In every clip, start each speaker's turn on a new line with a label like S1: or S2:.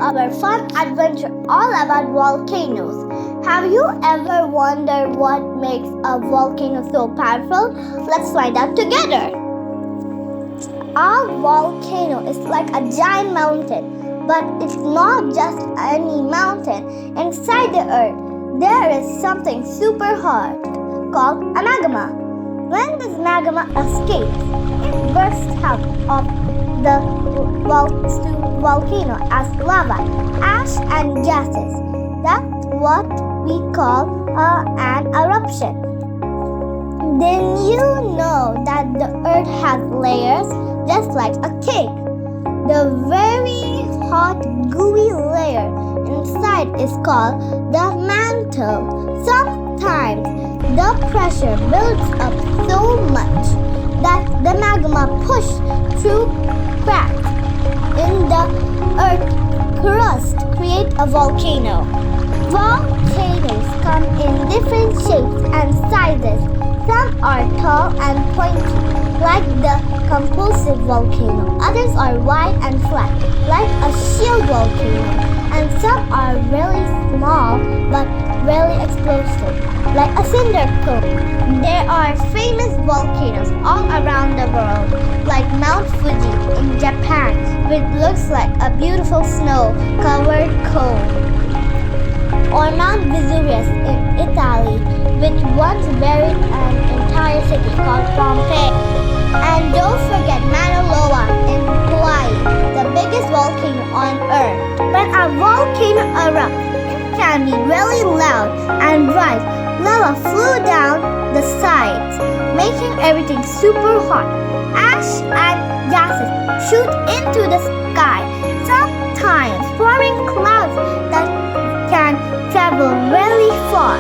S1: our fun adventure all about volcanoes. Have you ever wondered what makes a volcano so powerful? Let's find out together. A volcano is like a giant mountain, but it's not just any mountain. Inside the earth, there is something super hot called a magma. When this magma escapes, it bursts out of the volcano as lava, ash, and gases. That's what we call an eruption. Then you know that the earth has layers just like a cake. The very hot, gooey layer inside is called the mantle. Sometimes the pressure builds up so much that the magma pushes through cracks in the earth crust create a volcano. Volcanoes come in different shapes and sizes. Some are tall and pointy, like the compulsive volcano. Others are wide and flat, like a shield volcano. And some are really small but really explosive, like a cinder cone. There are famous volcanoes all around the world, like Mount Fuji in Japan, which looks like a beautiful snow-covered cone. Or Mount Vesuvius in Italy, which once buried an entire city called Pompeii. And don't forget Mauna Loa in Hawaii, the biggest volcano on Earth. When a volcano erupts, it can be really loud and bright. Lava flew down the sides, making everything super hot. Ash and gases shoot into the sky, sometimes forming clouds that can travel really far.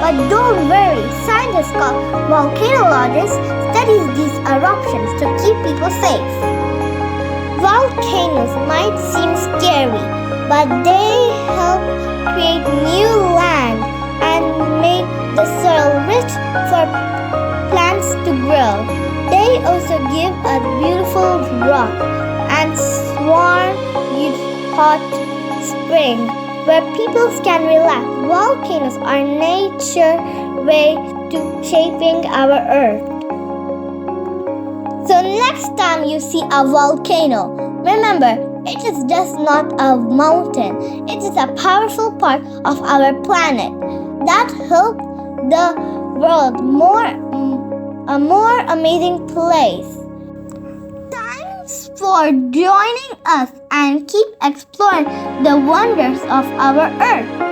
S1: But don't worry, scientists called volcanologists studies these eruptions to keep people safe. Volcanoes might seem scary, but they help create new land and make the soil rich for plants to grow. They also give us beautiful rock and warm, hot spring where people can relax. Volcanoes are nature's way to shaping our earth. So next time you see a volcano, remember, it is just not a mountain. It is a powerful part of our planet that helps the world a more amazing place. Thanks for joining us and keep exploring the wonders of our earth.